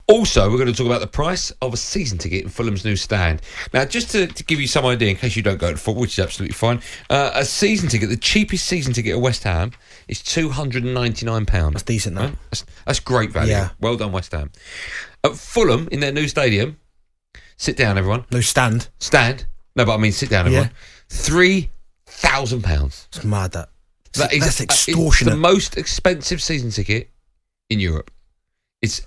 Also, we're going to talk about the price of a season ticket in Fulham's new stand. Now, just to give you some idea, in case you don't go to football, which is absolutely fine, a season ticket, the cheapest season ticket at West Ham is £299. That's decent, though. Right? That's great value. Yeah. Well done, West Ham. At Fulham, in their new stadium, sit down, everyone. No, stand. Stand. No, but I mean sit down, everyone. £3,000. It's mad, that's extortionate. It's the most expensive season ticket in Europe. It's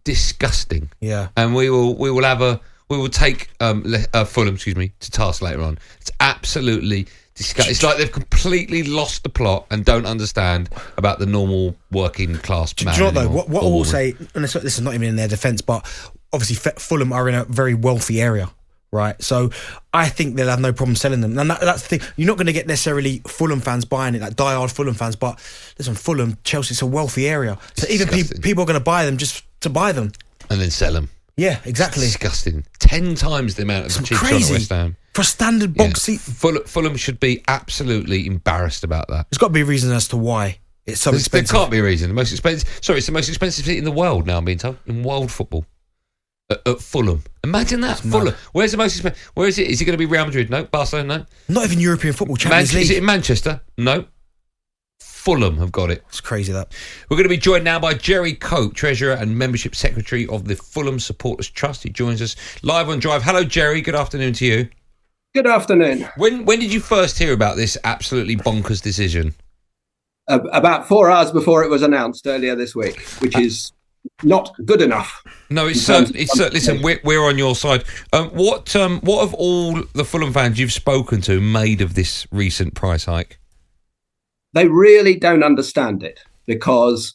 disgusting. Yeah. And we will take Fulham, to task later on. It's absolutely disgusting. It's like they've completely lost the plot and don't understand about the normal working class man. Do you know what, though? What I will say, and this is not even in their defence, but obviously Fulham are in a very wealthy area, right? So I think they'll have no problem selling them. And that's the thing. You're not going to get necessarily Fulham fans buying it, like die-hard Fulham fans, but listen, Fulham, Chelsea, it's a wealthy area. So even people are going to buy them just to buy them. And then sell them. Yeah, exactly. It's disgusting. 10 times the amount of the cheap shot at West Ham. For a standard box seat. Fulham should be absolutely embarrassed about that. There's got to be a reason as to why it's so expensive. There can't be a reason. It's the most expensive seat in the world now, I'm being told, in world football. At Fulham. Imagine that. Fulham. Mad. Where's the most expensive? Where is it? Is it going to be Real Madrid? No. Barcelona? No. Not even European football, Champions League. Is it in Manchester? No. Fulham have got it. It's crazy, that. We're going to be joined now by Jerry Cope, Treasurer and Membership Secretary of the Fulham Supporters Trust. He joins us live on Drive. Hello, Jerry. Good afternoon to you. Good afternoon. When did you first hear about this absolutely bonkers decision? About 4 hours before it was announced earlier this week, which is not good enough. No, listen, we're on your side. What have all the Fulham fans you've spoken to made of this recent price hike? They really don't understand it because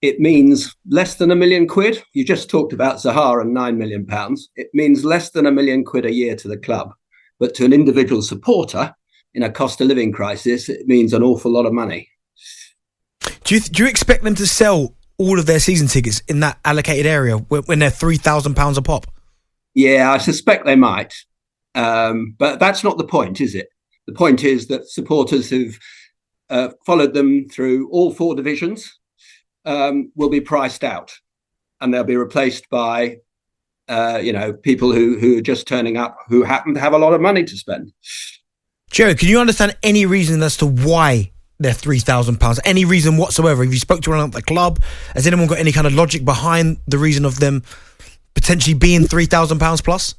it means less than £1 million. You just talked about Zaha and £9 million. It means less than £1 million a year to the club. But to an individual supporter in a cost of living crisis, it means an awful lot of money. Do you expect them to sell all of their season tickets in that allocated area when they're £3,000 a pop? Yeah, I suspect they might. But that's not the point, is it? The point is that supporters who've followed them through all 4 divisions will be priced out, and they'll be replaced by people who are just turning up who happen to have a lot of money to spend. Jerry, can you understand any reason as to why they're £3,000? Any reason whatsoever? Have you spoke to anyone at the club? Has anyone got any kind of logic behind the reason of them potentially being £3,000 plus?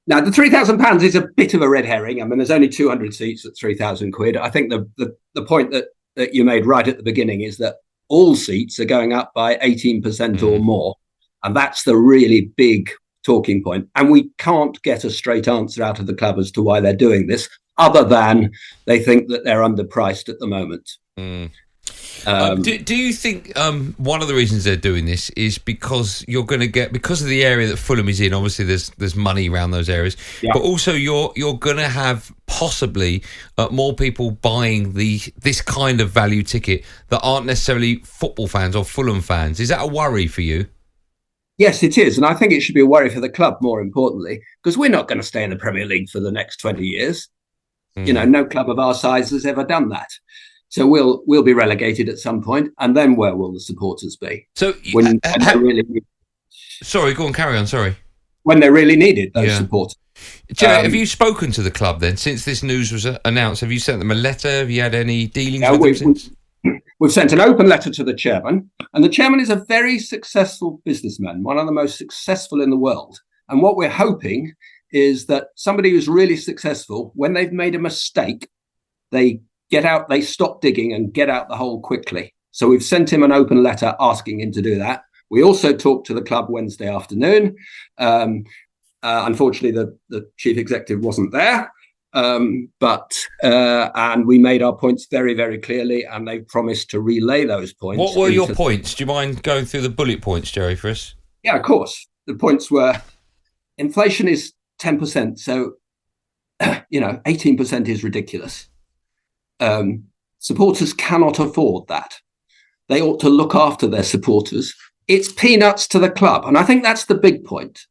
Now, the £3,000 is a bit of a red herring. I mean, there's only 200 seats at £3,000. I think the point that you made right at the beginning is that all seats are going up by 18% or more. And that's the really big talking point. And we can't get a straight answer out of the club as to why they're doing this, other than they think that they're underpriced at the moment. Do you think one of the reasons they're doing this is because you're going to get, because of the area that Fulham is in, obviously there's money around those areas, but also you're going to have possibly more people buying this kind of value ticket that aren't necessarily football fans or Fulham fans. Is that a worry for you? Yes, it is. And I think it should be a worry for the club, more importantly, because we're not going to stay in the Premier League for the next 20 years. No club of our size has ever done that. So we'll be relegated at some point, and then where will the supporters be? So when they really need, sorry, go on, carry on. Sorry. When they really needed those supporters. Jerry, have you spoken to the club then since this news was announced? Have you sent them a letter? Have you had any dealings with them since? We've sent an open letter to the chairman, and the chairman is a very successful businessman, one of the most successful in the world. And what we're hoping is that somebody who's really successful, when they've made a mistake, they stop digging and get out the hole quickly. So we've sent him an open letter asking him to do that. We also talked to the club Wednesday afternoon. Unfortunately, the chief executive wasn't there. And we made our points very, very clearly, and they promised to relay those points. What were your points? Do you mind going through the bullet points, Jerry, for us? Yeah, of course. The points were inflation is 10%. So, 18% is ridiculous. Supporters cannot afford that. They ought to look after their supporters. It's peanuts to the club. And I think that's the big point.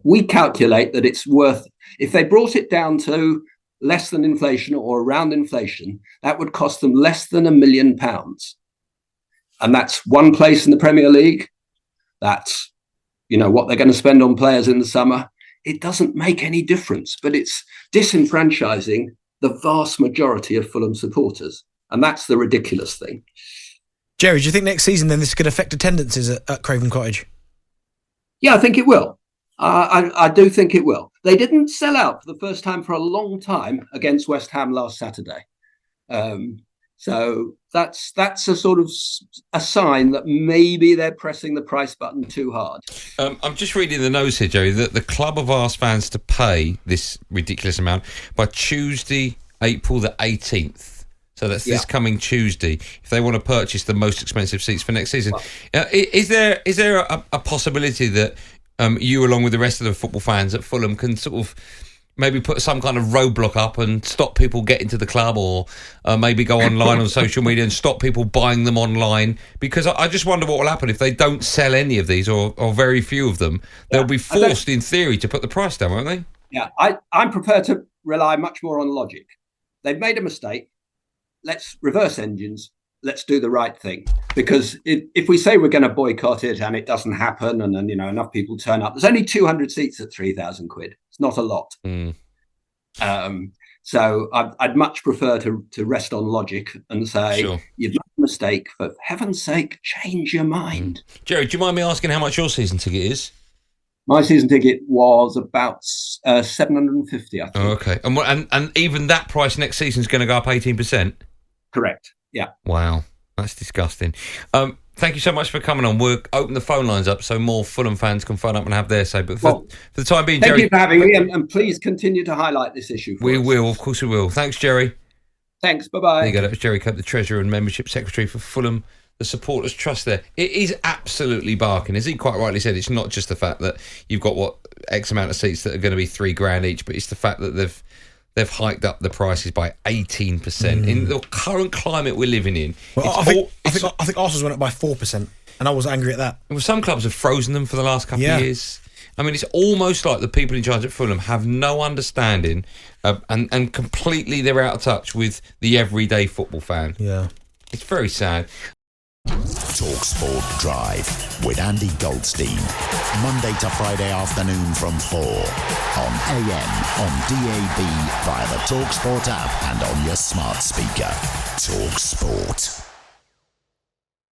We calculate that it's worth, if they brought it down to less than inflation or around inflation, that would cost them less than £1 million. And that's one place in the Premier League. That's, what they're going to spend on players in the summer. It doesn't make any difference, but it's disenfranchising the vast majority of Fulham supporters. And that's the ridiculous thing. Jerry, do you think next season then this could affect attendances at Craven Cottage? Yeah, I think it will. I do think it will. They didn't sell out for the first time for a long time against West Ham last Saturday. So that's a sort of a sign that maybe they're pressing the price button too hard. I'm just reading the notes here, Jerry, that the club have asked fans to pay this ridiculous amount by Tuesday, April the 18th. So that's this coming Tuesday, if they want to purchase the most expensive seats for next season. Well, is there a possibility that you, along with the rest of the football fans at Fulham, can sort of maybe put some kind of roadblock up and stop people getting to the club, or maybe go online on social media and stop people buying them online? Because I just wonder what will happen if they don't sell any of these, or very few of them. They'll be forced, in theory, to put the price down, won't they? Yeah, I'm prepared to rely much more on logic. They've made a mistake. Let's reverse engines. Let's do the right thing. Because if we say we're going to boycott it and it doesn't happen, and then enough people turn up, there's only 200 seats at £3,000. It's not a lot. So I'd much prefer to rest on logic and say, you've made a mistake. For heaven's sake, change your mind. Jerry, do you mind me asking how much your season ticket is? My season ticket was about 750, I think. Oh, okay. And even that price next season is going to go up 18%? Correct. Yeah. Wow. That's disgusting. Thank you so much for coming on. We'll open the phone lines up so more Fulham fans can phone up and have their say. But for the time being, thank Jerry... you for having me, and please continue to highlight this issue for us. We will. Of course we will. Thanks, Jerry. Thanks. Bye-bye. There you go. That was Jerry Cope, the Treasurer and Membership Secretary for Fulham, the Supporters Trust there. It is absolutely barking. As he quite rightly said, it's not just the fact that you've got, X amount of seats that are going to be $3,000 each, but it's the fact that they've hiked up the prices by 18%. In the current climate we're living in. Well, I think Arsenal's went up by 4%, and I was angry at that. Well, some clubs have frozen them for the last couple of years. I mean, it's almost like the people in charge at Fulham have no understanding and completely they're out of touch with the everyday football fan. Yeah. It's very sad. talkSPORT Drive with Andy Goldstein. Monday to Friday afternoon from 4 on AM, on DAB, via the talkSPORT app and on your smart speaker. talkSPORT.